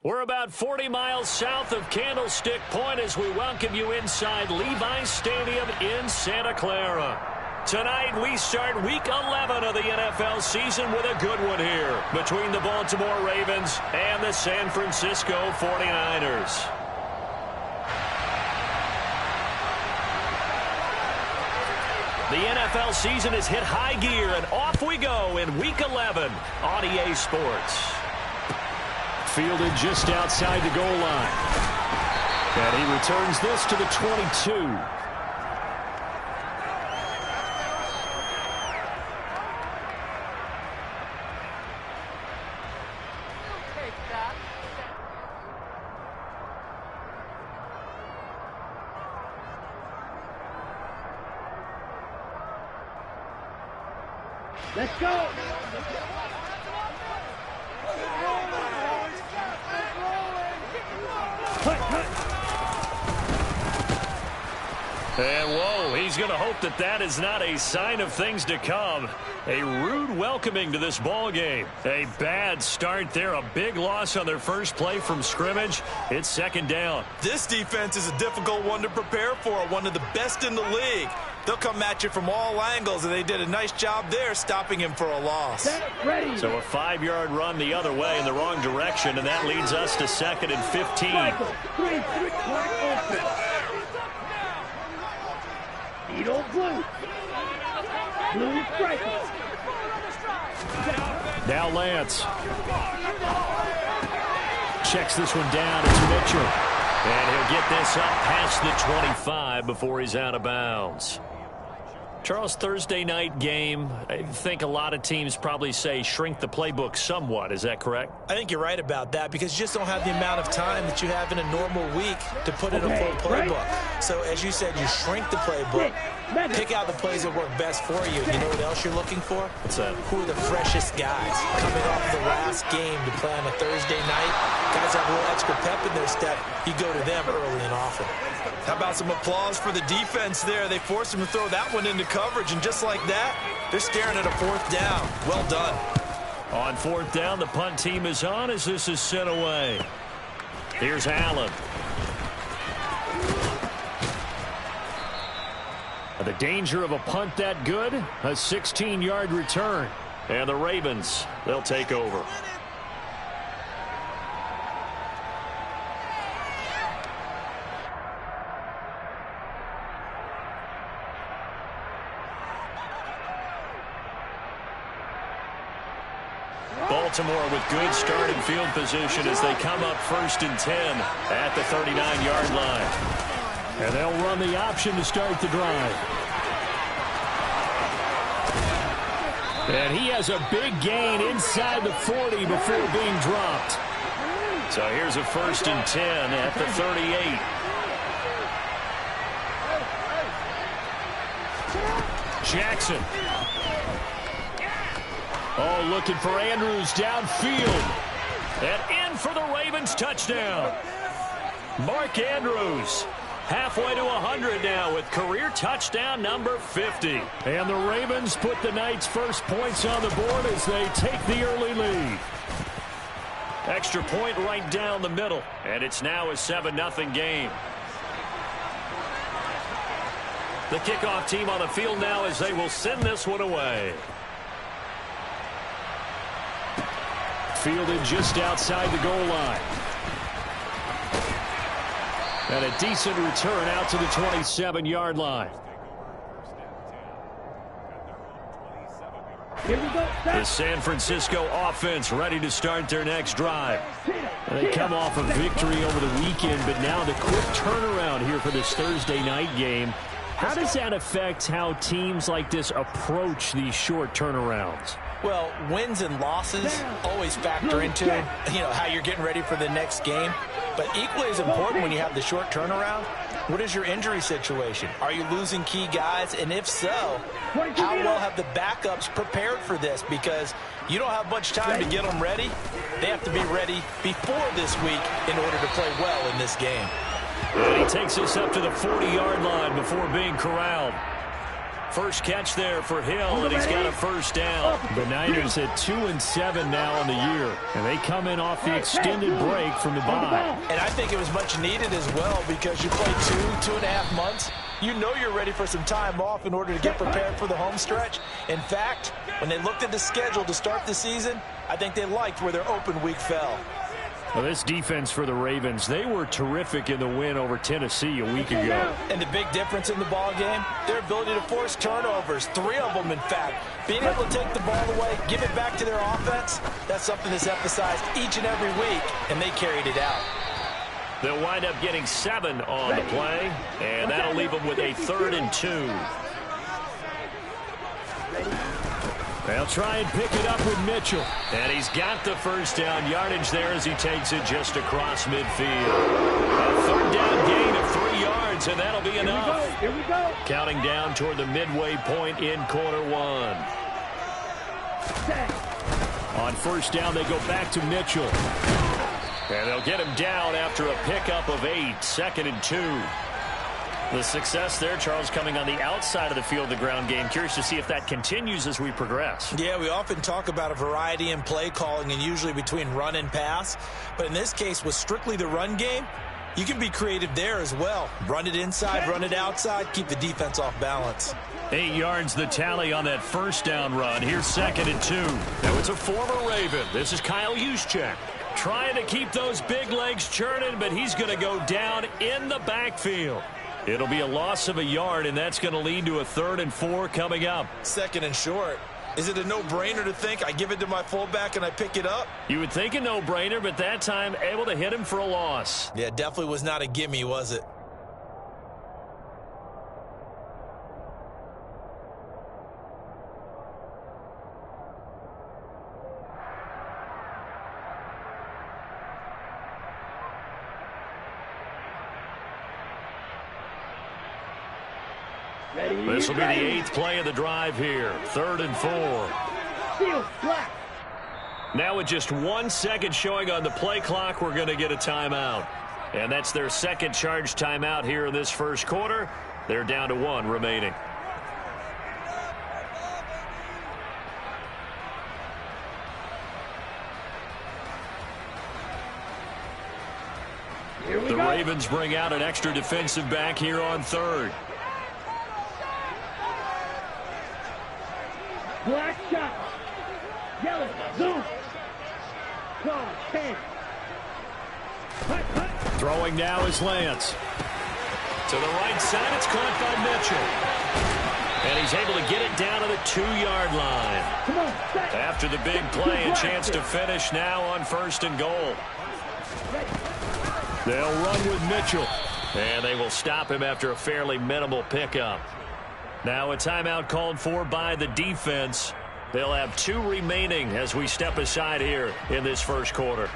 We're about 40 miles south of Candlestick Point as we welcome you inside Levi's Stadium in Santa Clara. Tonight, we start Week 11 of the NFL season with a good one here between the Baltimore Ravens and the San Francisco 49ers. The NFL season has hit high gear, and off we go in Week 11 on EA Sports. Fielded just outside the goal line. And he returns this to the 22. Let's go! And whoa, he's going to hope that that is not a sign of things to come. A rude welcoming to this ball game. A bad start there, a big loss on their first play from scrimmage. It's second down. This defense is a difficult one to prepare for, one of the best in the league. They'll come at you from all angles, and they did a nice job there stopping him for a loss. Ready. So a 5-yard run the other way in the wrong direction, and that leads us to 2nd and 15. Needle blue. Blue strikers. Now Lance. Checks this one down. It's Mitchell. And he'll get this up past the 25 before he's out of bounds. Charles, Thursday night game, I think a lot of teams probably say shrink the playbook somewhat. Is that correct? I think you're right about that because you just don't have the amount of time that you have in a normal week to put in a full playbook. So, as you said, you shrink the playbook, pick out the plays that work best for you. You know what else you're looking for? What's that? Who are the freshest guys coming off the last game to play on a Thursday night? Guys have a little extra pep in their step. You go to them early and often. How about some applause for the defense there? They forced him to throw that one into coverage, and just like that, they're staring at a 4th down. Well done. On 4th down, the punt team is on as this is sent away. Here's Allen. The danger of a punt that good, a 16-yard return. And the Ravens, they'll take over. Baltimore with good starting field position as they come up 1st and 10 at the 39-yard line. And they'll run the option to start the drive. And he has a big gain inside the 40 before being dropped. So here's a 1st and 10 at the 38. Jackson. Oh, looking for Andrews downfield. And in for the Ravens touchdown. Mark Andrews halfway to 100 now with career touchdown number 50. And the Ravens put the night's first points on the board as they take the early lead. Extra point right down the middle. And it's now a 7-0 game. The kickoff team on the field now as they will send this one away. Fielded just outside the goal line. And a decent return out to the 27-yard line. Here we go. The San Francisco offense ready to start their next drive. And they come off a victory over the weekend, but now the quick turnaround here for this Thursday night game. How does that affect how teams like this approach these short turnarounds? Well, wins and losses always factor into, how you're getting ready for the next game. But equally as important when you have the short turnaround, what is your injury situation? Are you losing key guys? And if so, how well have the backups prepared for this? Because you don't have much time to get them ready. They have to be ready before this week in order to play well in this game. And he takes us up to the 40-yard line before being corralled. First catch there for Hill, and he's got a first down. The Niners at 2-7 now on the year, and they come in off the extended break from the bye. And I think it was much needed as well because you play 2.5 months. You know you're ready for some time off in order to get prepared for the home stretch. In fact, when they looked at the schedule to start the season, I think they liked where their open week fell. Well, this defense for the Ravens, they were terrific in the win over Tennessee a week ago. And the big difference in the ball game, their ability to force turnovers, 3 of them in fact. Being able to take the ball away, give it back to their offense, that's something that's emphasized each and every week, and they carried it out. They'll wind up getting 7 on the play, and that'll leave them with a 3rd and 2. They'll try and pick it up with Mitchell. And he's got the first down yardage there as he takes it just across midfield. A 3rd down gain of 3 yards, and that'll be enough. Here we go. Counting down toward the midway point in quarter 1. On first down, they go back to Mitchell. And they'll get him down after a pickup of 8, 2nd and 2. The success there, Charles, coming on the outside of the field, the ground game. Curious to see if that continues as we progress. Yeah, we often talk about a variety in play calling and usually between run and pass. But in this case, with strictly the run game, you can be creative there as well. Run it inside, run it outside, keep the defense off balance. 8 yards the tally on that first down run. Here's 2nd and 2. Now it's a former Raven. This is Kyle Juszczyk. Trying to keep those big legs churning, but he's going to go down in the backfield. It'll be a loss of a yard, and that's going to lead to a 3rd and 4 coming up. 2nd and short. Is it a no-brainer to think I give it to my fullback and I pick it up? You would think a no-brainer, but that time able to hit him for a loss. Yeah, definitely was not a gimme, was it? This will be the 8th play of the drive here. 3rd and 4. Now with just 1 second showing on the play clock, we're going to get a timeout. And that's their 2nd charge timeout here in this first quarter. They're down to 1 remaining. The Ravens bring out an extra defensive back here on 3rd. Black shot. Yellow. Zoom. Call. 10. Throwing now is Lance. To the right side, it's caught by Mitchell. And he's able to get it down to the 2-yard line. Come on. After the big play, a chance to finish now on 1st and goal. They'll run with Mitchell. And they will stop him after a fairly minimal pickup. Now a timeout called for by the defense. They'll have 2 remaining as we step aside here in this first quarter.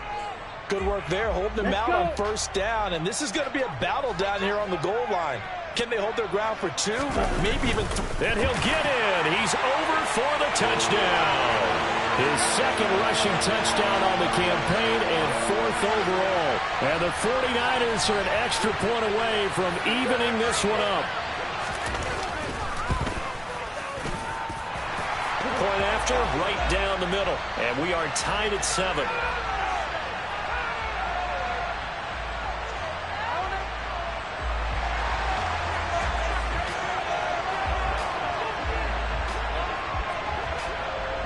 Good work there, holding them out on first down. And this is going to be a battle down here on the goal line. Can they hold their ground for 2? Maybe even 3. And he'll get in. He's over for the touchdown. His 2nd rushing touchdown on the campaign and 4th overall. And the 49ers are an extra point away from evening this one up. Point after, right down the middle. And we are tied at 7.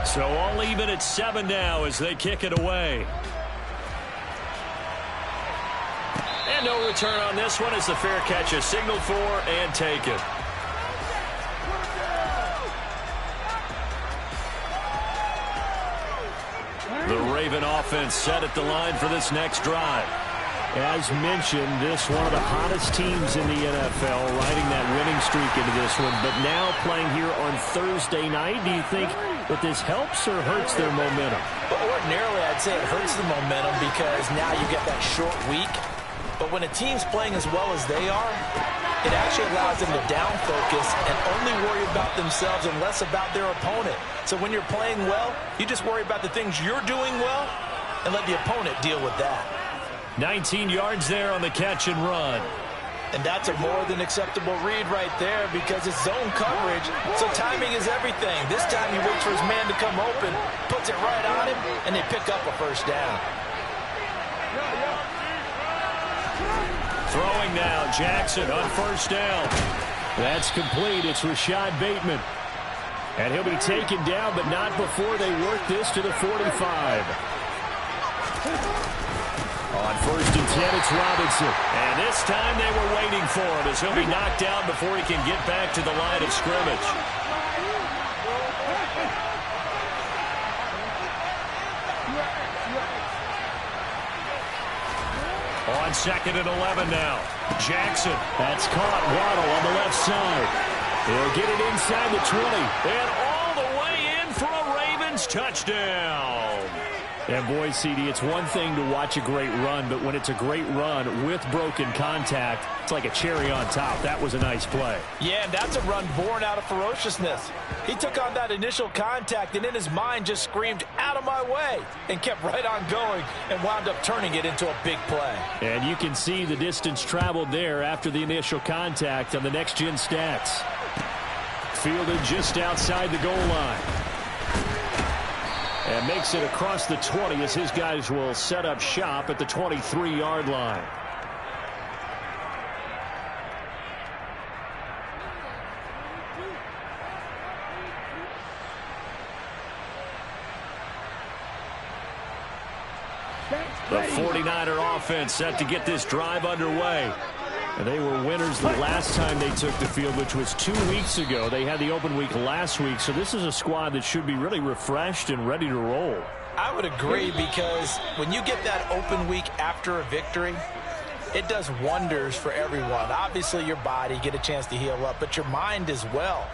So all even at 7 now as they kick it away. And no return on this one as the fair catch is signaled for and taken. The Raven offense set at the line for this next drive. As mentioned, this one of the hottest teams in the NFL, riding that winning streak into this one, but now playing here on Thursday night. Do you think that this helps or hurts their momentum? But ordinarily, I'd say it hurts the momentum because now you get that short week. But when a team's playing as well as they are, it actually allows them to down focus and only worry about themselves and less about their opponent. So when you're playing well, you just worry about the things you're doing well and let the opponent deal with that. 19 yards there on the catch and run. And that's a more than acceptable read right there because it's zone coverage, so timing is everything. This time he waits for his man to come open, puts it right on him, and they pick up a first down. Throwing now, Jackson on first down. That's complete. It's Rashad Bateman. And he'll be taken down, but not before they work this to the 45. On first and 10, it's Robinson. And this time they were waiting for him as he'll be knocked down before he can get back to the line of scrimmage. On second and 11 now. Jackson. That's caught. Waddle on the left side. He'll get it inside the 20. And all the way in for a Ravens touchdown. And boy, CD, it's one thing to watch a great run, but when it's a great run with broken contact, it's like a cherry on top. That was a nice play. Yeah, and that's a run born out of ferociousness. He took on that initial contact and in his mind just screamed, "Out of my way," and kept right on going and wound up turning it into a big play. And you can see the distance traveled there after the initial contact on the next-gen stats. Fielded just outside the goal line. And makes it across the 20 as his guys will set up shop at the 23-yard line. The 49er offense set to get this drive underway. And they were winners the last time they took the field, which was 2 weeks ago. They had the open week last week, so this is a squad that should be really refreshed and ready to roll. I would agree because when you get that open week after a victory, it does wonders for everyone. Obviously, your body, get a chance to heal up, but your mind as well.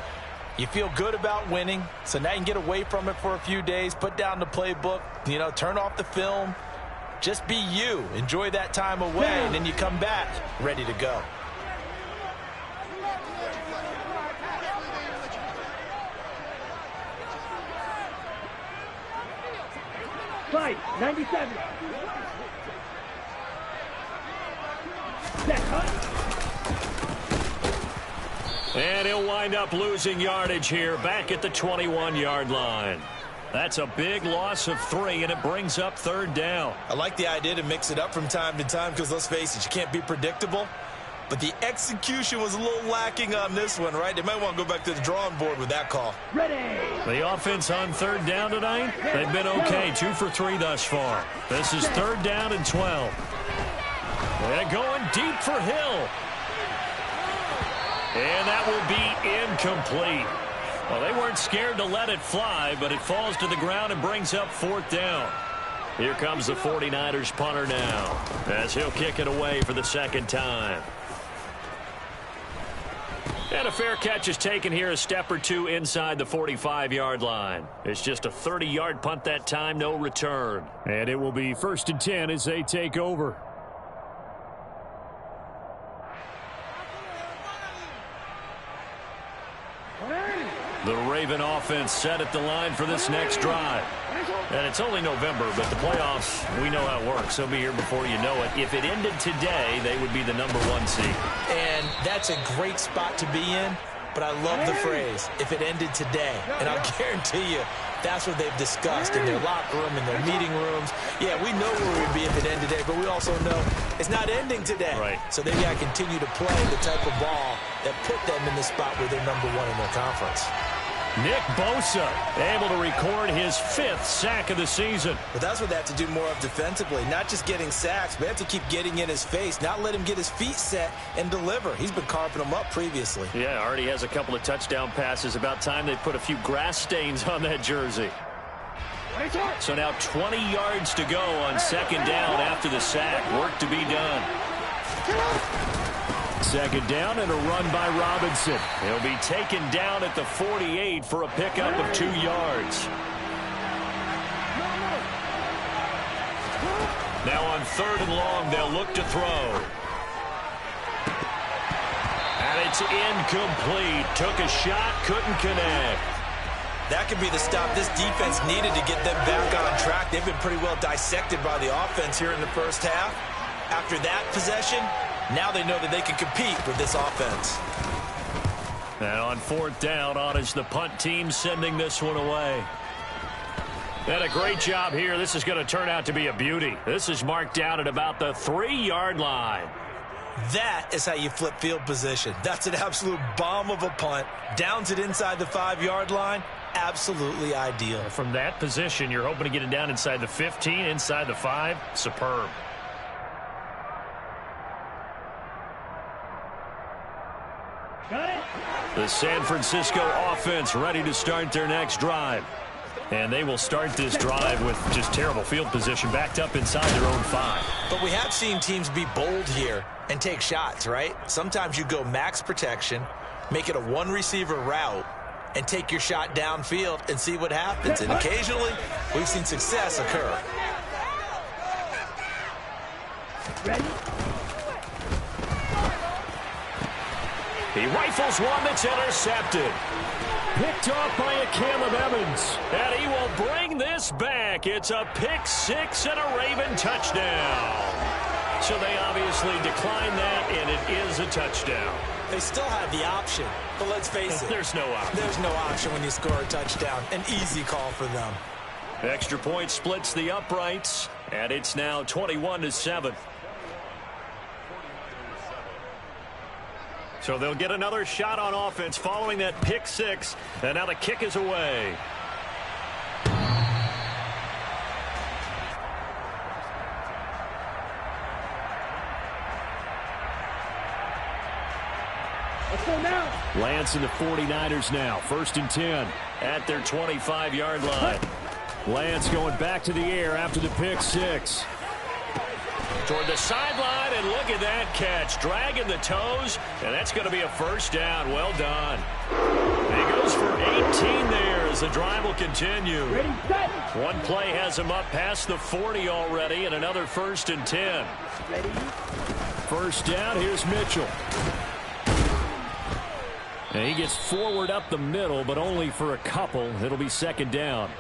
You feel good about winning, so now you can get away from it for a few days, put down the playbook, turn off the film. Just be you. Enjoy that time away, and then you come back ready to go. Fight, 97. Set, And he'll wind up losing yardage here back at the 21-yard line. That's a big loss of 3, and it brings up third down. I like the idea to mix it up from time to time because, let's face it, you can't be predictable. But the execution was a little lacking on this one, right? They might want to go back to the drawing board with that call. ready. The offense on third down tonight, they've been okay, 2 for 3 thus far. This is third down and 12. They're going deep for Hill. And that will be incomplete. Well, they weren't scared to let it fly, but it falls to the ground and brings up fourth down. Here comes the 49ers punter now, as he'll kick it away for the second time. And a fair catch is taken here, a step or two inside the 45-yard line. It's just a 30-yard punt that time, no return. And it will be first and 10 as they take over. The Raven offense set at the line for this next drive. And it's only November, but the playoffs, we know how it works. They'll be here before you know it. If it ended today, they would be the #1 seed. And that's a great spot to be in, but I love the phrase, if it ended today. And I'll guarantee you, that's what they've discussed in their locker room, in their meeting rooms. Yeah, we know where we'd be if it ended today, but we also know it's not ending today. Right. So they got to continue to play the type of ball that put them in the spot where they're #1 in their conference. Nick Bosa able to record his 5th sack of the season. But that's what they have to do more of defensively, not just getting sacks, but they have to keep getting in his face, not let him get his feet set and deliver. He's been carving them up previously. Yeah, already has a couple of touchdown passes. About time they put a few grass stains on that jersey. So now 20 yards to go on second down after the sack. Work to be done. Second down and a run by Robinson. He'll be taken down at the 48 for a pickup of 2 yards. Now on third and long, they'll look to throw. And it's incomplete. Took a shot, couldn't connect. That could be the stop this defense needed to get them back on track. They've been pretty well dissected by the offense here in the first half. After that possession, Now they know that they can compete with this offense. And on 4th down, on is the punt team sending this one away. And a great job here. This is going to turn out to be a beauty. This is marked down at about the 3-yard line. That is how you flip field position. That's an absolute bomb of a punt. Downs it inside the 5-yard line. Absolutely ideal. From that position, you're hoping to get it down inside the 15, inside the 5. Superb. Got it. The San Francisco offense ready to start their next drive. And they will start this drive with just terrible field position, backed up inside their own 5. But we have seen teams be bold here and take shots, right? Sometimes you go max protection, make it a one-receiver route, and take your shot downfield and see what happens. And occasionally, we've seen success occur. Ready? He rifles one that's intercepted. Picked off by a Caleb Evans. And he will bring this back. It's a pick 6 and a Raven touchdown. So they obviously declined that, and it is a touchdown. They still have the option, but let's face it. There's no option. There's no option when you score a touchdown. An easy call for them. Extra point splits the uprights, and it's now 21-7. So they'll get another shot on offense following that pick 6, and now the kick is away. Let's go now. Lance and the 49ers now. 1st and 10 at their 25-yard line. Lance going back to the air after the pick 6. Toward the sideline, and look at that catch. Dragging the toes, and that's going to be a 1st down. Well done. And he goes for 18 there as the drive will continue. Ready, set. One play has him up past the 40 already, and another 1st and 10. Ready. 1st down, here's Mitchell. And he gets forward up the middle, but only for a couple. It'll be 2nd down.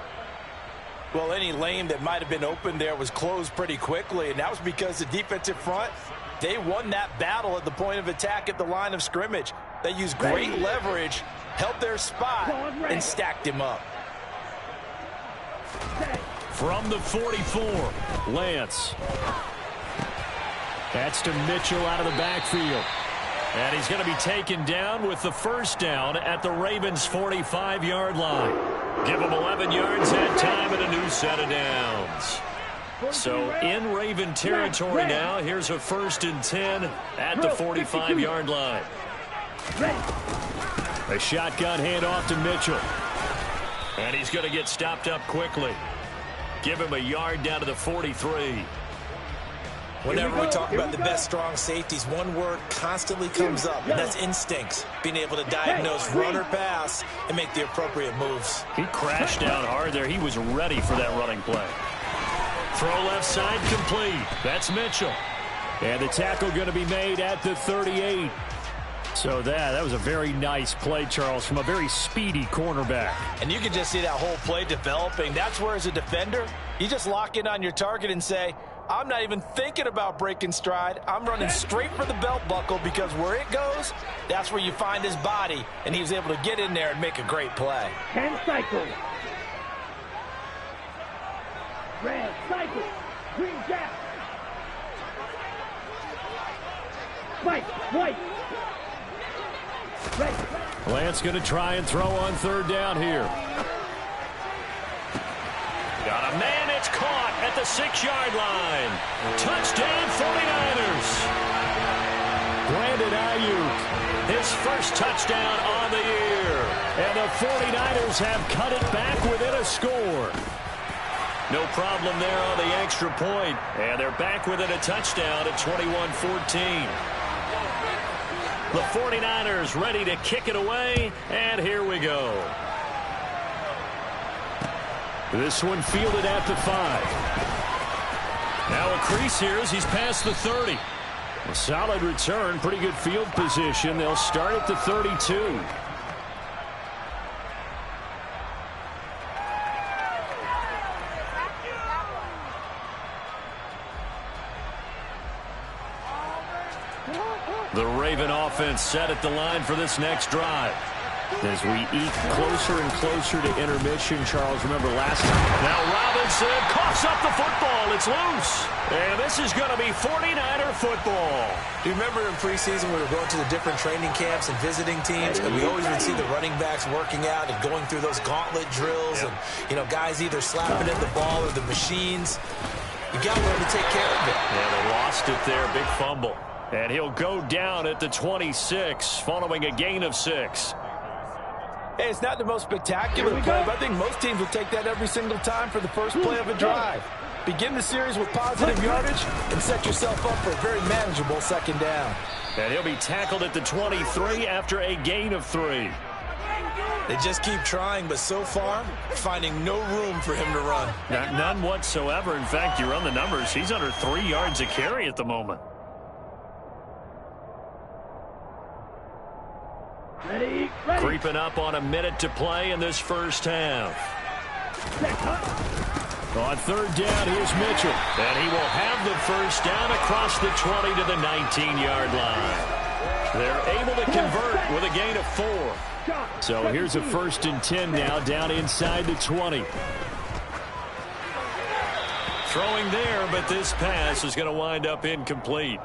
Well, any lane that might have been open there was closed pretty quickly, and that was because the defensive front, they won that battle at the point of attack at the line of scrimmage. They used great leverage, held their spot, and stacked him up. From the 44, Lance. That's to Mitchell out of the backfield. And he's going to be taken down with the 1st down at the Ravens' 45-yard line. Give him 11 yards that time and a new set of downs. So in Raven territory now, here's a 1st and 10 at the 45-yard line. A shotgun handoff to Mitchell. And he's going to get stopped up quickly. Give him a yard down to the 43. Whenever we talk about the best strong safeties, one word constantly comes up, and that's instincts. Being able to diagnose run or pass and make the appropriate moves. He crashed down hard there. He was ready for that running play. Throw left side complete. That's Mitchell. And the tackle going to be made at the 38. So that was a very nice play, Charles, from a very speedy cornerback. And you can just see that whole play developing. That's where, as a defender, you just lock in on your target and say, I'm not even thinking about breaking stride. I'm running straight for the belt buckle, because where it goes, that's where you find his body. And he was able to get in there and make a great play. 10 cycles. Red cycle. Green gap. White. White. Red. Lance going to try and throw on 3rd down here. Got a man. It's caught at the 6-yard line. Touchdown 49ers. Brandon Ayuk, his 1st touchdown on the year. And the 49ers have cut it back within a score. No problem there on the extra point. And they're back within a touchdown at 21-14. The 49ers ready to kick it away. And here we go. This one fielded at the 5. Now a crease here as he's past the 30. A solid return, pretty good field position. They'll start at the 32. The Raven offense set at the line for this next drive. As we eke closer and closer to intermission, Charles, remember last time. Now Robinson coughs up the football. It's loose. And this is going to be 49er football. Do you remember in preseason we were going to the different training camps and visiting teams, and we always would see the running backs working out and going through those gauntlet drills, and, you know, guys either slapping at the ball or the machines. You got to learn to take care of it. Yeah, they lost it there. Big fumble. And he'll go down at the 26 following a gain of 6. Hey, it's not the most spectacular play, but I think most teams will take that every single time for the first play of a drive. Begin the series with positive yardage and set yourself up for a very manageable second down. And he'll be tackled at the 23 after a gain of 3. They just keep trying, but so far, finding no room for him to run. None whatsoever. In fact, you run the numbers. He's under 3 yards a carry at the moment. Ready. Creeping up on a minute to play in this first half. On third down, here's Mitchell. And he will have the first down across the 20 to the 19-yard line. They're able to convert with a gain of 4. So here's a 1st and 10 now, down inside the 20. Throwing there, but this pass is going to wind up incomplete.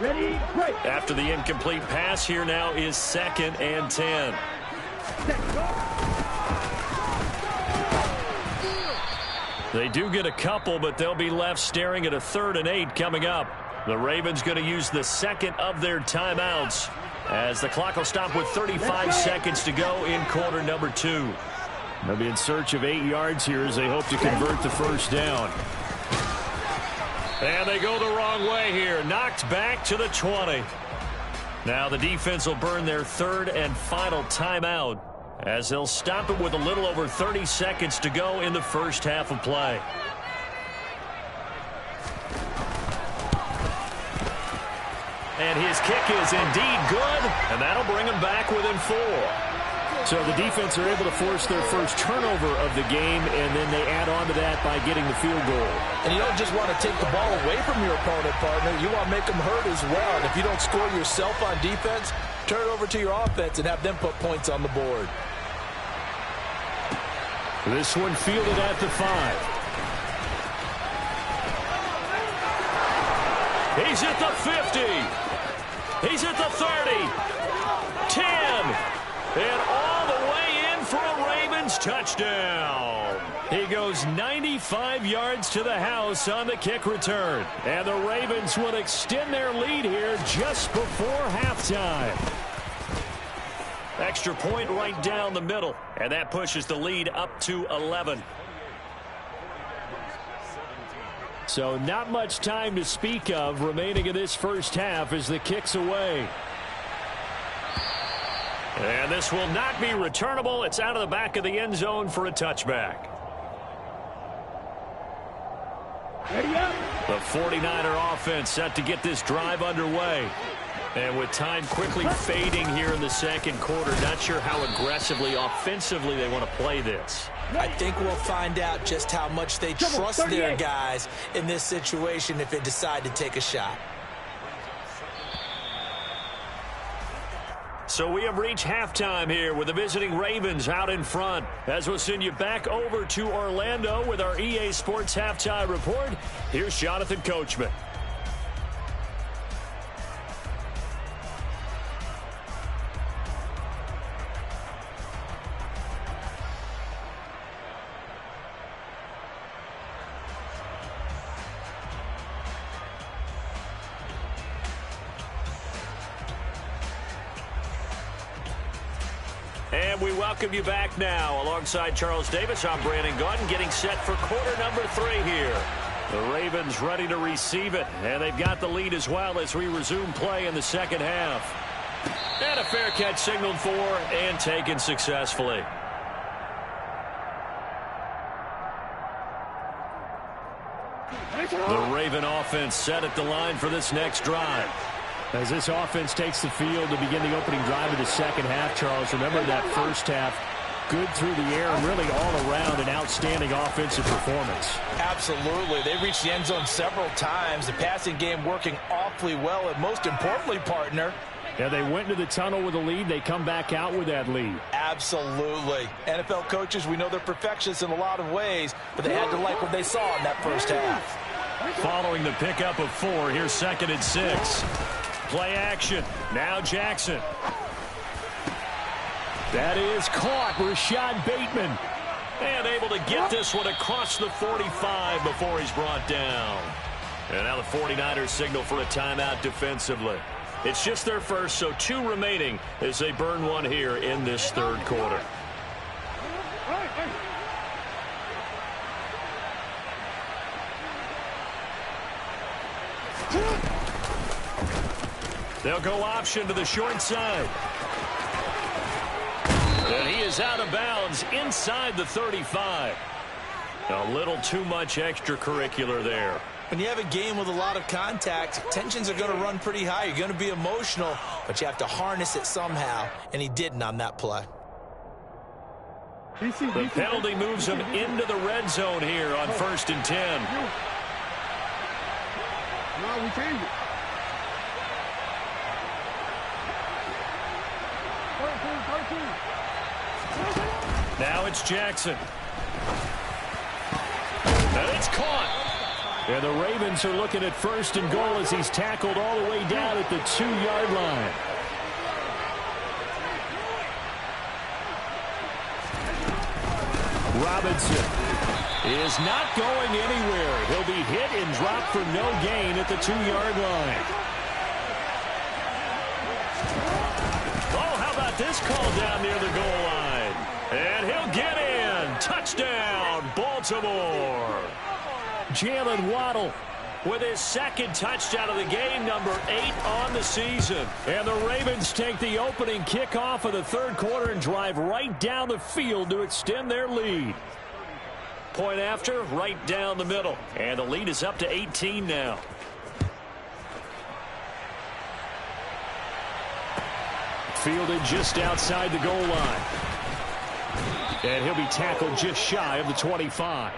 Ready, break. After the incomplete pass, here now is 2nd and 10. They do get a couple, but they'll be left staring at a 3rd and 8 coming up. The Ravens going to use the second of their timeouts as the clock will stop with 35 seconds to go in quarter number 2. They'll be in search of 8 yards here as they hope to convert the first down. And they go the wrong way here. Knocked back to the 20. Now the defense will burn their 3rd and final timeout as they'll stop it with a little over 30 seconds to go in the first half of play. And his kick is indeed good, and that'll bring him back within 4. So the defense are able to force their first turnover of the game, and then they add on to that by getting the field goal. And you don't just want to take the ball away from your opponent, partner. You want to make them hurt as well. And if you don't score yourself on defense, turn it over to your offense and have them put points on the board. This one fielded at the 5. He's at the 50. He's at the 30. 10. And all the way in for a Ravens touchdown. He goes 95 yards to the house on the kick return. And the Ravens will extend their lead here just before halftime. Extra point right down the middle. And that pushes the lead up to 11. So not much time to speak of remaining in this first half as the kick's away. And this will not be returnable. It's out of the back of the end zone for a touchback. Ready up. The 49er offense set to get this drive underway. And with time quickly fading here in the second quarter, not sure how aggressively, offensively they want to play this. I think we'll find out just how much they trust their guys in this situation if they decide to take a shot. So we have reached halftime here with the visiting Ravens out in front. As we'll send you back over to Orlando with our EA Sports Halftime Report, here's Jonathan Coachman. And we welcome you back now. Alongside Charles Davis, I'm Brandon Gaudin, getting set for quarter number 3 here. The Ravens ready to receive it, and they've got the lead as well as we resume play in the second half. And a fair catch signaled for and taken successfully. The Raven offense offense set at the line for this next drive. As this offense takes the field to begin the opening drive of the second half, Charles, remember that first half, good through the air and really all around an outstanding offensive performance. Absolutely. They reached the end zone several times. The passing game working awfully well. And most importantly, partner, yeah, they went into the tunnel with a lead. They come back out with that lead. Absolutely. NFL coaches, we know they're perfectionists in a lot of ways, but they had to like what they saw in that first half. Following the pickup of 4, here's 2nd and 6. Play action. Now Jackson. That is caught. Rashad Bateman. And able to get this one across the 45 before he's brought down. And now the 49ers signal for a timeout defensively. It's just their first, so 2 remaining as they burn one here in this third quarter. They'll go option to the short side. And he is out of bounds inside the 35. A little too much extracurricular there. When you have a game with a lot of contact, tensions are going to run pretty high. You're going to be emotional, but you have to harness it somehow, and he didn't on that play. The penalty moves him into the red zone here on 1st and 10. No, we changed it. Now it's Jackson. And it's caught. And the Ravens are looking at 1st and goal as he's tackled all the way down at the 2-yard line. Robinson is not going anywhere. He'll be hit and dropped for no gain at the 2-yard line. Oh, how about this call down near the goal line? And he'll get in. Touchdown, Baltimore. Jalen Waddle with his 2nd touchdown of the game, number 8 on the season. And the Ravens take the opening kickoff of the third quarter and drive right down the field to extend their lead. Point after, right down the middle. And the lead is up to 18 now. Fielded just outside the goal line. And he'll be tackled just shy of the 25.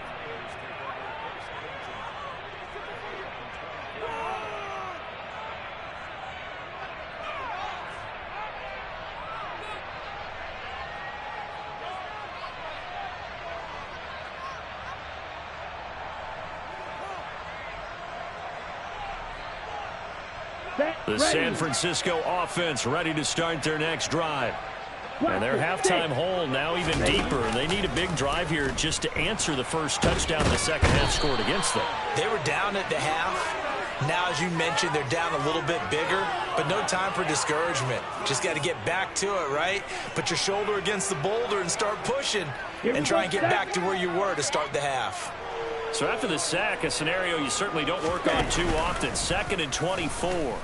The San Francisco offense ready to start their next drive. And their halftime hole now even deeper. They need a big drive here just to answer the first touchdown the second half scored against them. They were down at the half. Now, as you mentioned, they're down a little bit bigger, but no time for discouragement. Just got to get back to it, right? Put your shoulder against the boulder and start pushing and try and get back to where you were to start the half. So after the sack, a scenario you certainly don't work on too often. 2nd and 24.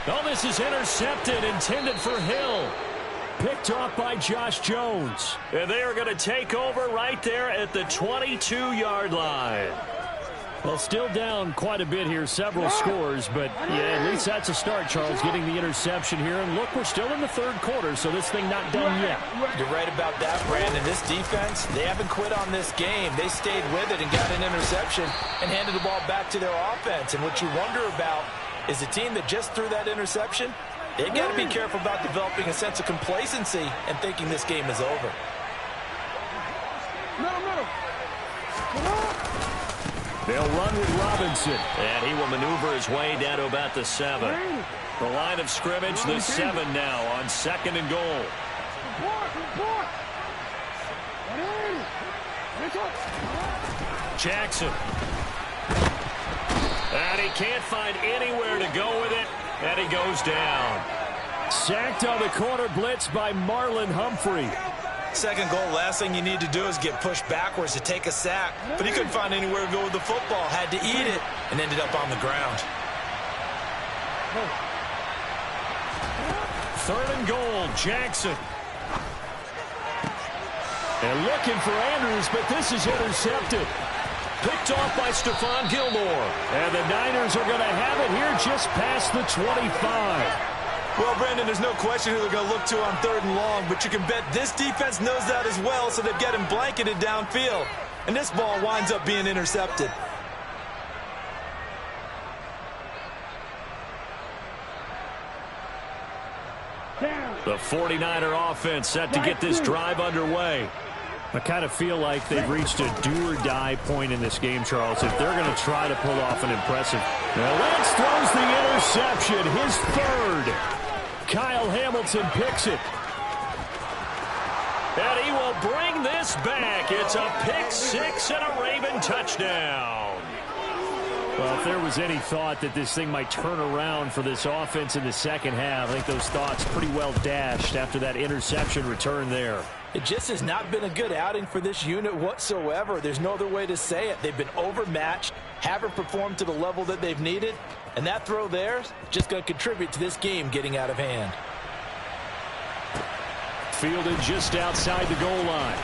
Oh, this is intercepted, intended for Hill. Picked off by Josh Jones. And they are going to take over right there at the 22-yard line. Well, still down quite a bit here, several scores, but yeah, at least that's a start, Charles, getting the interception here. And look, we're still in the third quarter, so this thing not done yet. You're right about that, Brandon. This defense, they haven't quit on this game. They stayed with it and got an interception and handed the ball back to their offense. And what you wonder about is the team that just threw that interception, they've got to be careful about developing a sense of complacency and thinking this game is over. They'll run with Robinson. And he will maneuver his way down to about the 7. The line of scrimmage, the 7 now on 2nd and goal. Jackson. And he can't find anywhere to go with it. And he goes down. Sacked on the corner blitz by Marlon Humphrey. Second goal, last thing you need to do is get pushed backwards to take a sack. But he couldn't find anywhere to go with the football. Had to eat it and ended up on the ground. 3rd and goal, Jackson. And looking for Andrews, but this is intercepted. Picked off by Stephon Gilmore. And the Niners are going to have it here just past the 25. Well, Brandon, there's no question who they're going to look to on 3rd and long, but you can bet this defense knows that as well, so they've got him blanketed downfield. And this ball winds up being intercepted. The 49er offense set to get this drive underway. I kind of feel like they've reached a do-or-die point in this game, Charles, if they're going to try to pull off an impressive. Now Lance throws the interception, his 3rd. Kyle Hamilton picks it. And he will bring this back. It's a pick 6 and a Raven touchdown. Well, if there was any thought that this thing might turn around for this offense in the second half, I think those thoughts pretty well dashed after that interception return there. It just has not been a good outing for this unit whatsoever. There's no other way to say it. They've been overmatched, haven't performed to the level that they've needed, and that throw there is just going to contribute to this game getting out of hand. Fielded just outside the goal line.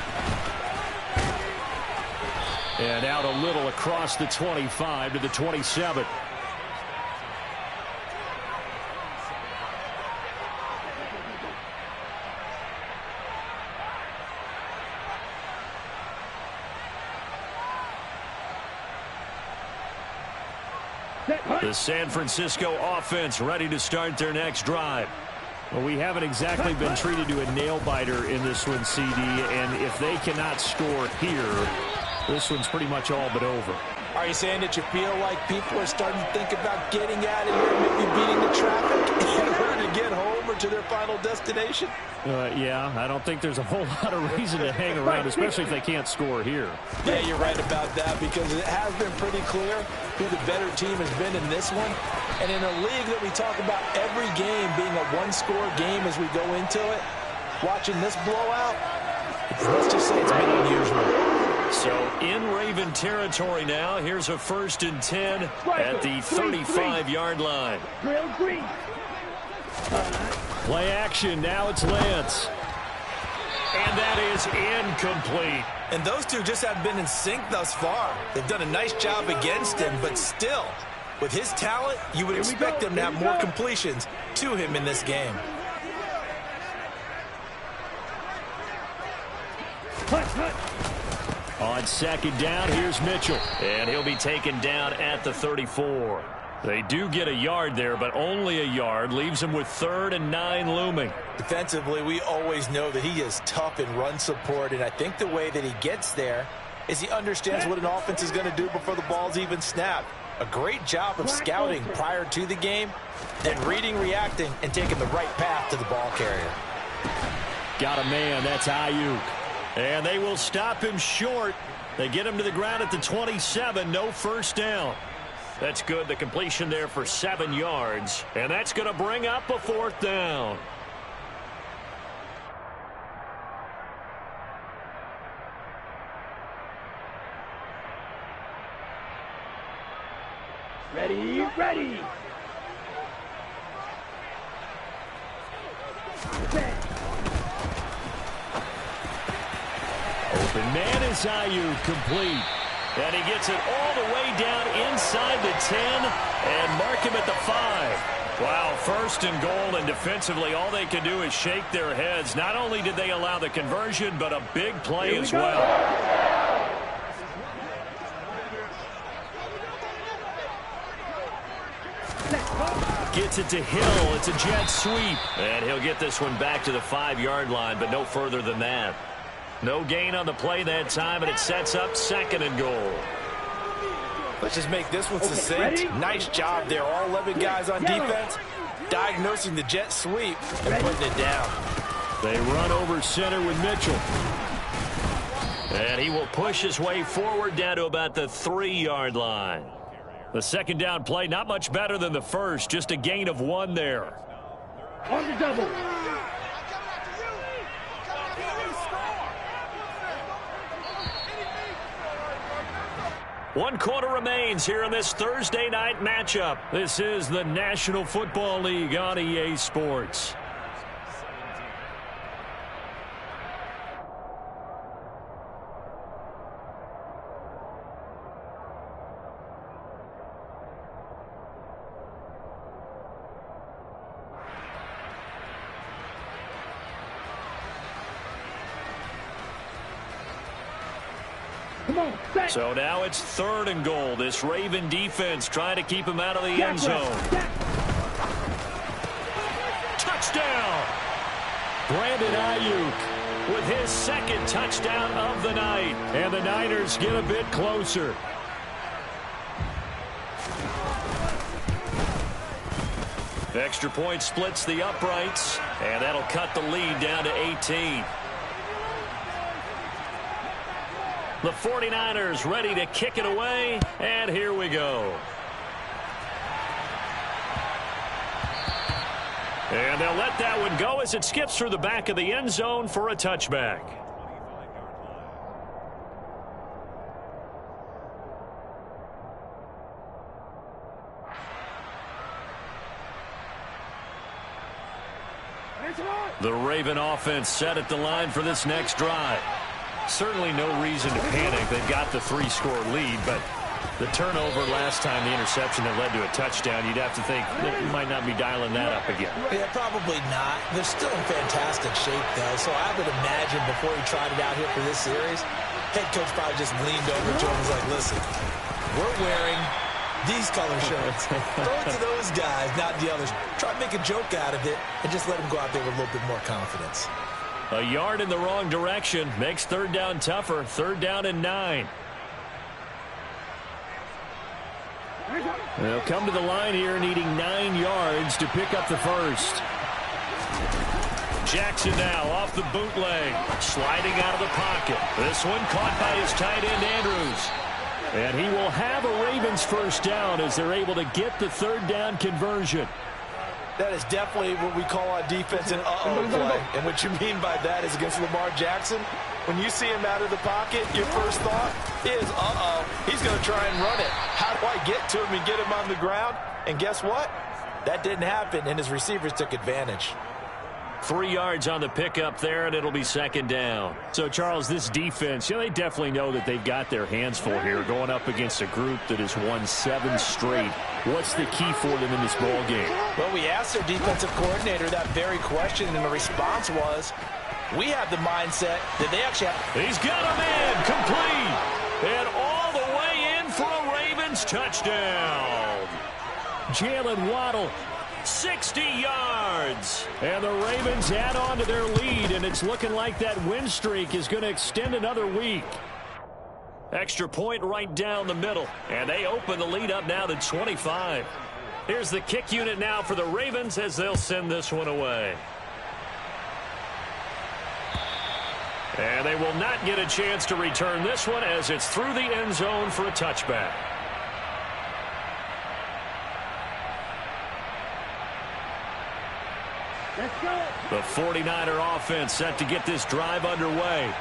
And out a little across the 25 to the 27. The San Francisco offense ready to start their next drive. Well, we haven't exactly been treated to a nail-biter in this one, CD, and if they cannot score here, this one's pretty much all but over. Are you saying that you feel like people are starting to think about getting out of here, maybe beating the traffic in order to get home or to their final destination? Yeah, I don't think there's a whole lot of reason to hang around, especially if they can't score here. Yeah, you're right about that, because it has been pretty clear who the better team has been in this one. And in a league that we talk about every game being a one-score game as we go into it, watching this blowout, let's just say it's been unusual. So in Raven territory now. Here's a 1st and 10 at the 35-yard line. Play action. Now it's Lance. And that is incomplete. And those two just have been in sync thus far. They've done a nice job against him, but still, with his talent, you would expect him to have more completions to him in this game. On 2nd down, here's Mitchell. And he'll be taken down at the 34. They do get a yard there, but only a yard. Leaves them with 3rd and 9 looming. Defensively, we always know that he is tough in run support, and I think the way that he gets there is he understands what an offense is going to do before the ball's even snapped. A great job of scouting prior to the game, then reading, reacting, and taking the right path to the ball carrier. Got a man. That's Ayuk. And they will stop him short. They get him to the ground at the 27. No 1st down. That's good. The completion there for 7 yards. And that's going to bring up a 4th down. Ready, ready. Open man is Ayuk, complete. And he gets it all the way down inside the 10 and mark him at the 5. Wow, 1st and goal, and defensively all they can do is shake their heads. Not only did they allow the conversion, but a big play as well. Gets it to Hill. It's a jet sweep. And he'll get this one back to the 5-yard line, but no further than that. No gain on the play that time, and it sets up 2nd and goal. Let's just make this one succinct. Nice job there. All 11 guys on defense diagnosing the jet sweep and putting it down. They run over center with Mitchell. And he will push his way forward down to about the 3-yard line. The 2nd down play, not much better than the first. Just a gain of 1 there. On the double. One quarter remains here in this Thursday night matchup. This is the National Football League on EA Sports. Come on, set. So now it's 3rd and goal. This Raven defense trying to keep him out of the end zone. Touchdown! Brandon Ayuk with his 2nd touchdown of the night. And the Niners get a bit closer. Extra point splits the uprights, and that'll cut the lead down to 18. The 49ers ready to kick it away, and here we go. And they'll let that one go as it skips through the back of the end zone for a touchback. The Raven offense set at the line for this next drive. Certainly no reason to panic. They've got the 3-score lead, but the turnover last time, the interception that led to a touchdown, you'd have to think that you might not be dialing that up again. Yeah, probably not. They're still in fantastic shape, though, so I would imagine before he tried it out here for this series, head coach probably just leaned over to him and was like, listen, we're wearing these color shirts. Throw it to those guys, not the others. Try to make a joke out of it and just let them go out there with a little bit more confidence. A yard in the wrong direction makes 3rd down tougher. 3rd down and 9. They'll come to the line here needing 9 yards to pick up the 1st. Jackson now off the bootleg, sliding out of the pocket. This one caught by his tight end Andrews. And he will have a Ravens 1st down as they're able to get the 3rd down conversion. That is definitely what we call on defense an uh-oh play. And what you mean by that is against Lamar Jackson, when you see him out of the pocket, your first thought is, uh-oh, he's going to try and run it. How do I get to him and get him on the ground? And guess what? That didn't happen, and his receivers took advantage. 3 yards on the pickup there, and it'll be 2nd down. So, Charles, this defense, they definitely know that they've got their hands full here going up against a group that has won 7 straight. What's the key for them in this ball game? Well, we asked their defensive coordinator that very question, and the response was, we have the mindset that they actually have. He's got a man complete, and all the way in for a Ravens touchdown. Jalen Waddle, 60 yards. And the Ravens add on to their lead, and it's looking like that win streak is going to extend another week. Extra point right down the middle, and they open the lead up now to 25. Here's the kick unit now for the Ravens as they'll send this one away. And they will not get a chance to return this one as it's through the end zone for a touchback. Let's go. The 49er offense set to get this drive underway.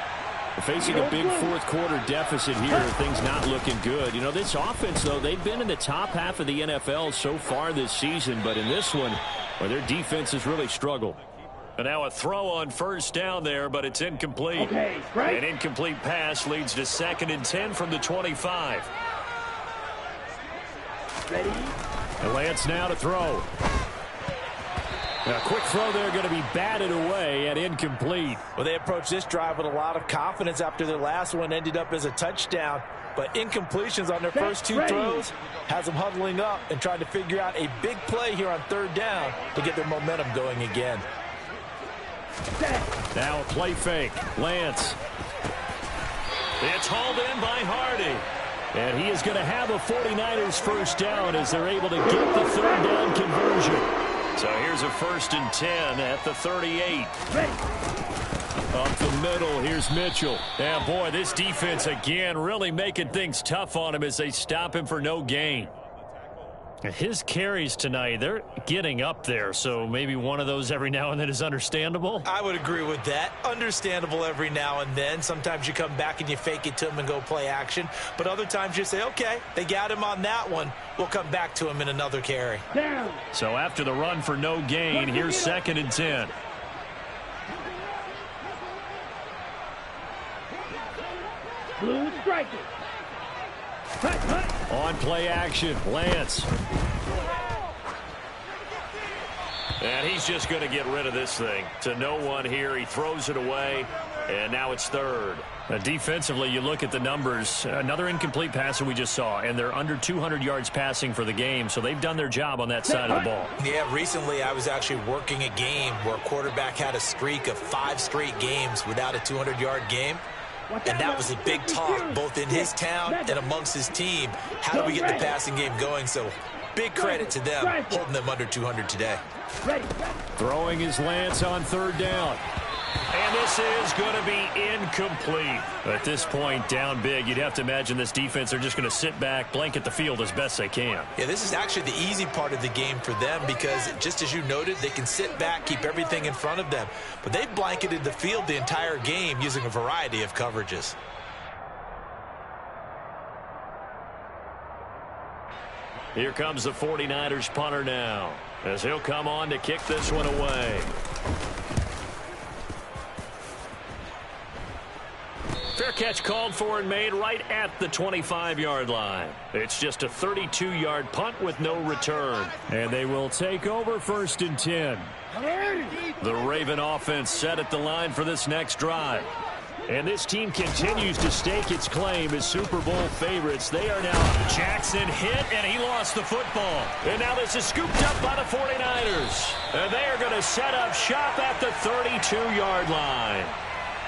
Facing a big 4th quarter deficit here, things not looking good. This offense, though, they've been in the top half of the NFL so far this season, but in this one, their defense has really struggled. And now a throw on 1st down there, but it's incomplete. Okay, right. An incomplete pass leads to 2nd and 10 from the 25. Ready? Lance now to throw. A quick throw there going to be batted away and incomplete. Well, they approached this drive with a lot of confidence after their last one ended up as a touchdown. But incompletions on their first 2 throws has them huddling up and trying to figure out a big play here on 3rd down to get their momentum going again. Now a play fake. Lance. It's hauled in by Hardy. And he is going to have a 49ers 1st down as they're able to get the 3rd down conversion. So here's a 1st and 10 at the 38. Up the middle, here's Mitchell. Yeah, boy, this defense again really making things tough on him as they stop him for no gain. His carries tonight, they're getting up there, so maybe one of those every now and then is understandable. I would agree with that. Understandable every now and then. Sometimes you come back and you fake it to him and go play action. But other times you say, okay, they got him on that one. We'll come back to him in another carry. Down. So after the run for no gain, here's 2nd and 10. Blue striker. Hut, hut. On play action, Lance. And he's just going to get rid of this thing. To no one here. He throws it away. And now it's third. Defensively, you look at the numbers. Another incomplete pass that we just saw, and they're under 200 yards passing for the game, so they've done their job on that side of the ball. Yeah, recently I was actually working a game where a quarterback had a streak of 5 straight games without a 200-yard game. And that was a big talk, both in his town and amongst his team. How do we get the passing game going? So big credit to them, holding them under 200 today. Throwing his Lance on third down. And this is going to be incomplete. At this point, down big, you'd have to imagine this defense are just going to sit back, blanket the field as best they can. Yeah, this is actually the easy part of the game for them because, just as you noted, they can sit back, keep everything in front of them. But they've blanketed the field the entire game using a variety of coverages. Here comes the 49ers punter now, as he'll come on to kick this one away. Fair catch called for and made right at the 25-yard line. It's just a 32-yard punt with no return. And they will take over 1st and 10. The Raven offense set at the line for this next drive. And this team continues to stake its claim as Super Bowl favorites. They are now. Jackson hit, and he lost the football. And now this is scooped up by the 49ers. And they are going to set up shop at the 32-yard line.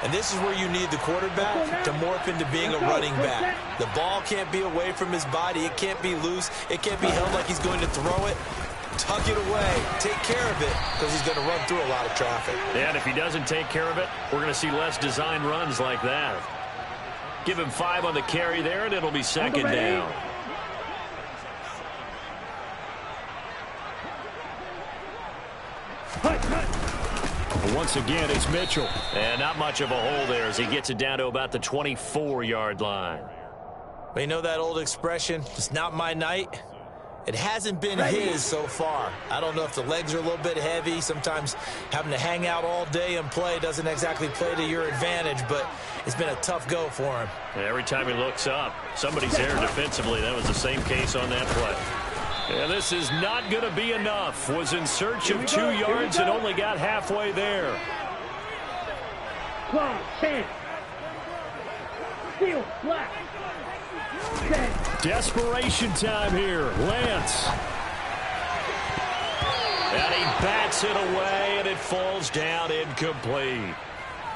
And this is where you need the quarterback to morph into being a running back. The ball can't be away from his body. It can't be loose. It can't be held like he's going to throw it. Tuck it away. Take care of it because he's going to run through a lot of traffic. And if he doesn't take care of it, we're going to see less design runs like that. Give him 5 on the carry there, and it'll be 2nd down. Once again, it's Mitchell. And not much of a hole there as he gets it down to about the 24-yard line. But you know that old expression, it's not my night? It hasn't been his so far. I don't know if the legs are a little bit heavy. Sometimes having to hang out all day and play doesn't exactly play to your advantage, but it's been a tough go for him. And every time he looks up, somebody's there defensively. That was the same case on that play. And this is not going to be enough. Was in search of 2 yards and only got halfway there. 12, 10. Steal, black. 10. Desperation time here. Lance. And he bats it away, and it falls down incomplete.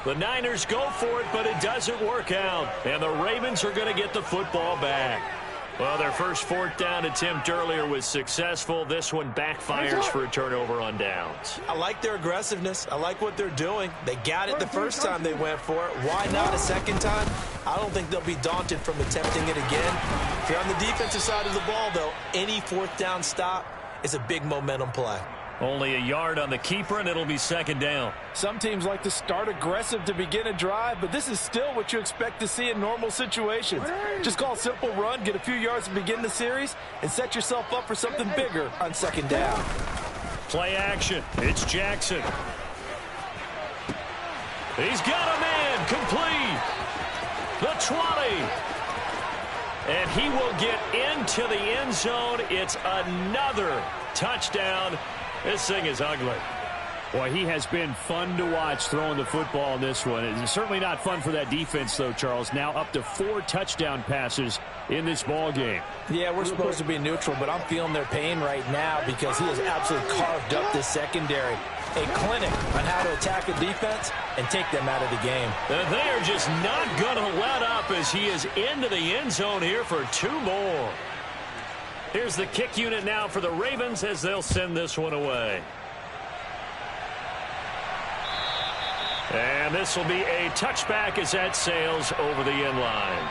The Niners go for it, but it doesn't work out. And the Ravens are going to get the football back. Well, their first 4th down attempt earlier was successful. This one backfires for a turnover on downs. I like their aggressiveness. I like what they're doing. They got it the first time they went for it. Why not a second time? I don't think they'll be daunted from attempting it again. If you're on the defensive side of the ball, though, any 4th down stop is a big momentum play. Only a yard on the keeper, and it'll be 2nd down. Some teams like to start aggressive to begin a drive, but this is still what you expect to see in normal situations. Just call a simple run, get a few yards to begin the series, and set yourself up for something bigger on 2nd down. Play action. It's Jackson. He's got a man complete. The 20. And he will get into the end zone. It's another touchdown. This thing is ugly. Boy, he has been fun to watch throwing the football in this one. It's certainly not fun for that defense, though, Charles. Now up to 4 touchdown passes in this ball game. Yeah, we're supposed to be neutral, but I'm feeling their pain right now because he has absolutely carved up this secondary. A clinic on how to attack a defense and take them out of the game. And they are just not going to let up as he is into the end zone here for 2 more. Here's the kick unit now for the Ravens as they'll send this one away. And this will be a touchback as that sails over the end line.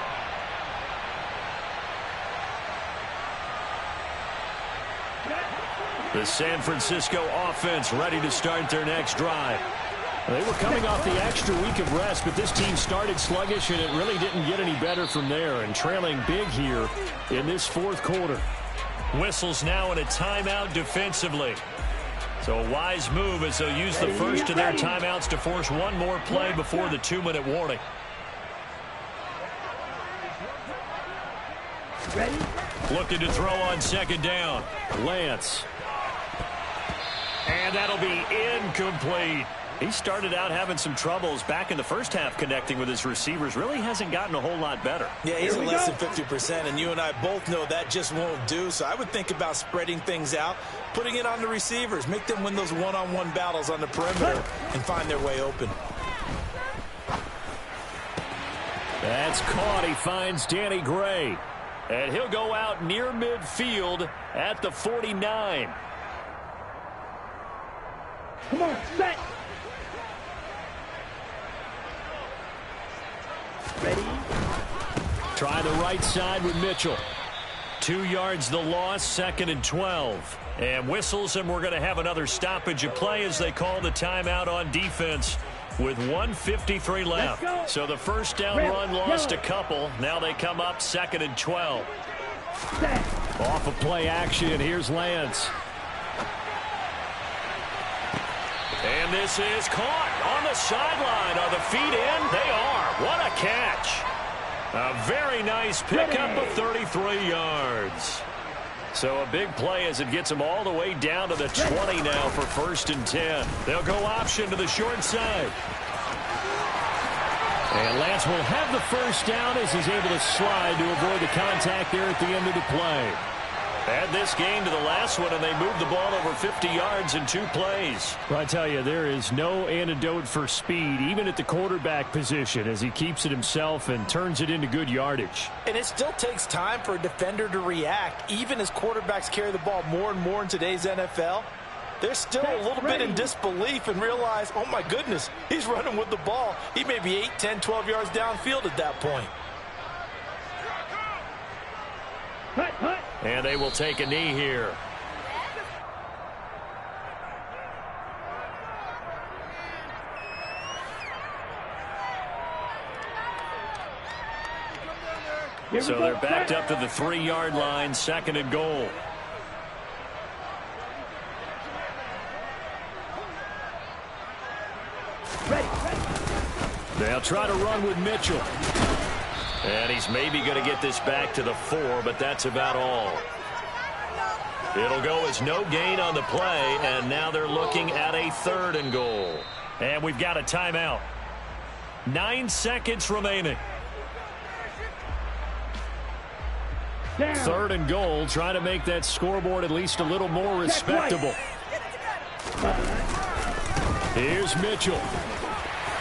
The San Francisco offense ready to start their next drive. They were coming off the extra week of rest, but this team started sluggish, and it really didn't get any better from there, and trailing big here in this 4th quarter. Whistles now in a timeout defensively. So a wise move as they'll use the first of their timeouts to force one more play before the 2-minute warning. Ready? Looking to throw on 2nd down. Lance. And that'll be incomplete. He started out having some troubles back in the first half connecting with his receivers. Really hasn't gotten a whole lot better. Yeah, he's at less than 50%, and you and I both know that just won't do. So I would think about spreading things out, putting it on the receivers, make them win those one-on-one battles on the perimeter and find their way open. That's caught. He finds Danny Gray. And he'll go out near midfield at the 49. Come on, set. Ready? Try the right side with Mitchell. 2 yards the loss, 2nd and 12. And whistles, and we're going to have another stoppage of play as they call the timeout on defense with 1:53 left. So the first down run lost a couple. Now they come up 2nd and 12. Off of play action, here's Lance. And this is caught on the sideline. Are the feet in? They are. What a catch. A very nice pickup of 33 yards. So a big play as it gets them all the way down to the 20 now for 1st and 10. They'll go option to the short side. And Lance will have the first down as he's able to slide to avoid the contact there at the end of the play. Add this game to the last one, and they moved the ball over 50 yards in 2 plays. Well, I tell you, there is no antidote for speed, even at the quarterback position, as he keeps it himself and turns it into good yardage. And it still takes time for a defender to react, even as quarterbacks carry the ball more and more in today's NFL. They're still a little bit in disbelief and realize, oh, my goodness, he's running with the ball. He may be 8, 10, 12 yards downfield at that point. And they will take a knee here. So they're backed up to the 3-yard line, 2nd and goal. They'll try to run with Mitchell. And he's maybe going to get this back to the 4, but that's about all. It'll go as no gain on the play, and now they're looking at a 3rd and goal. And we've got a timeout. 9 seconds remaining. 3rd and goal, trying to make that scoreboard at least a little more respectable. Here's Mitchell.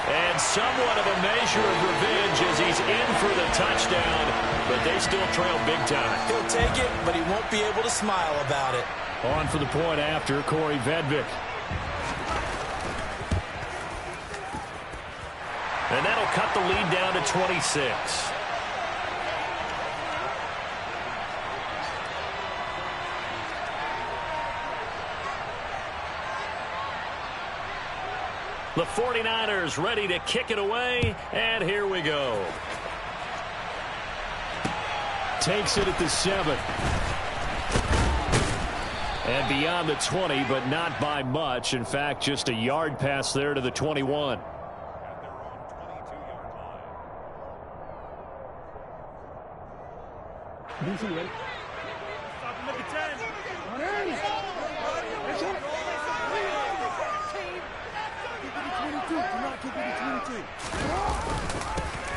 And somewhat of a measure of revenge as he's in for the touchdown, but they still trail big time. He'll take it, but he won't be able to smile about it. On for the point after, Corey Vedvik. And that'll cut the lead down to 26. The 49ers ready to kick it away, and here we go. Takes it at the 7. And beyond the 20, but not by much. In fact, just a yard pass there to the 21.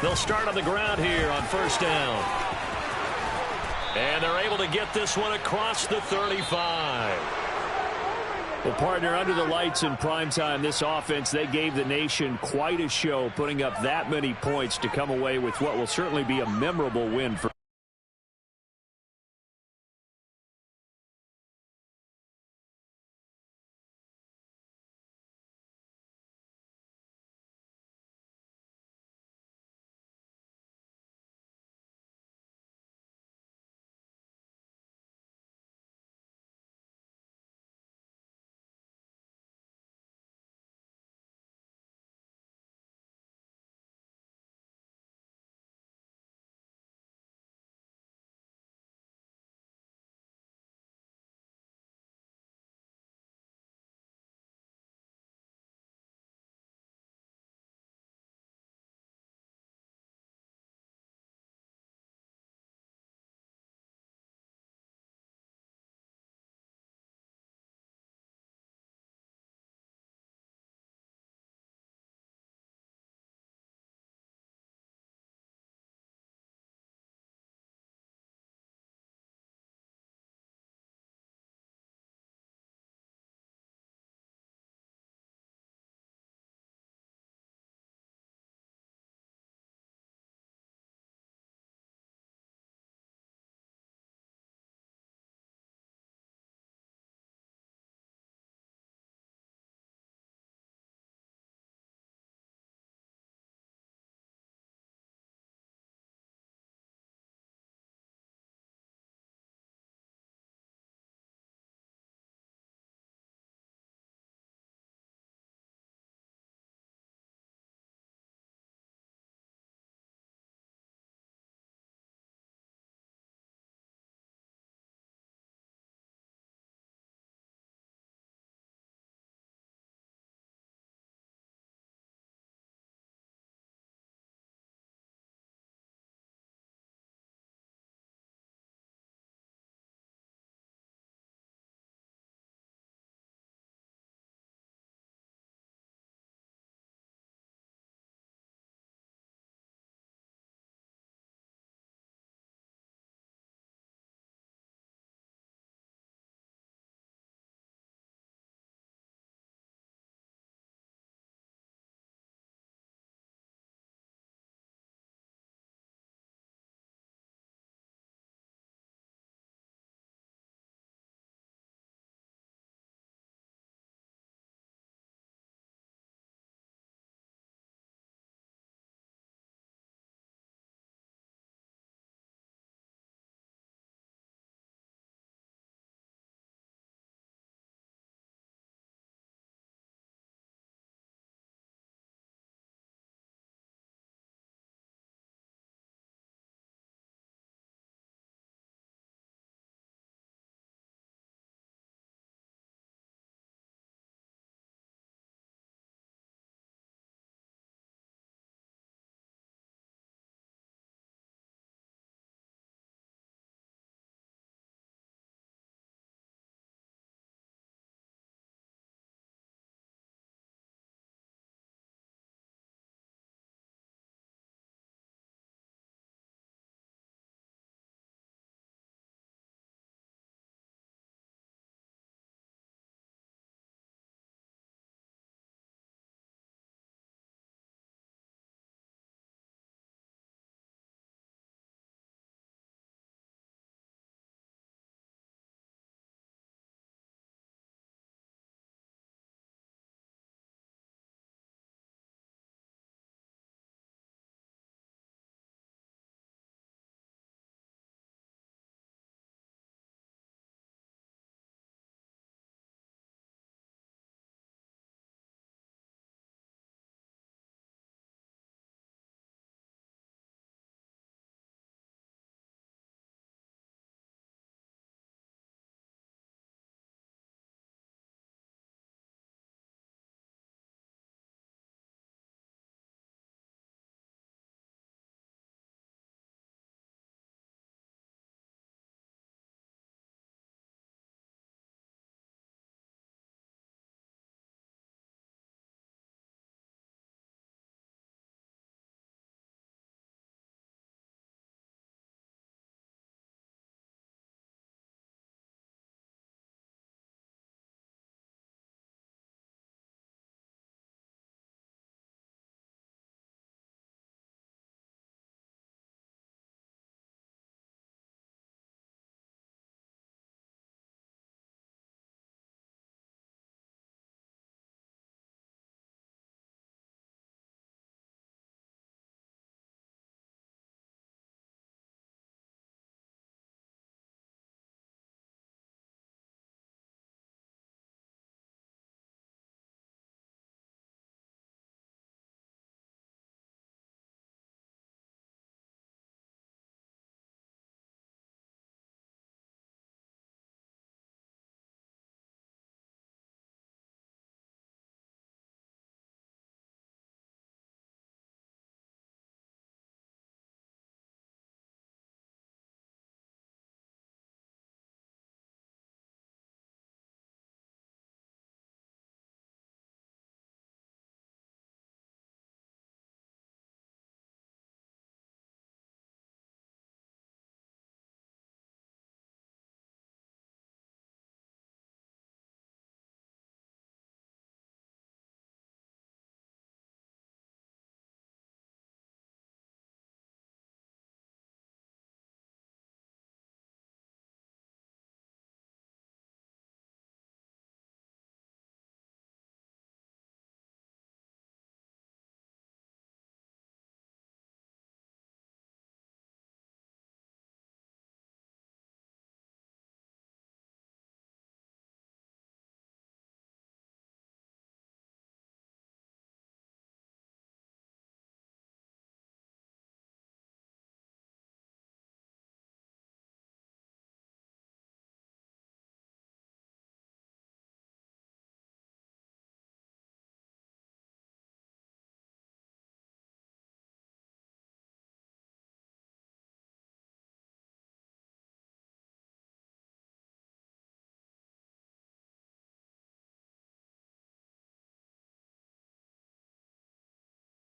They'll start on the ground here on 1st down. And they're able to get this one across the 35. Well, partner, under the lights in primetime, this offense, they gave the nation quite a show, putting up that many points to come away with what will certainly be a memorable win for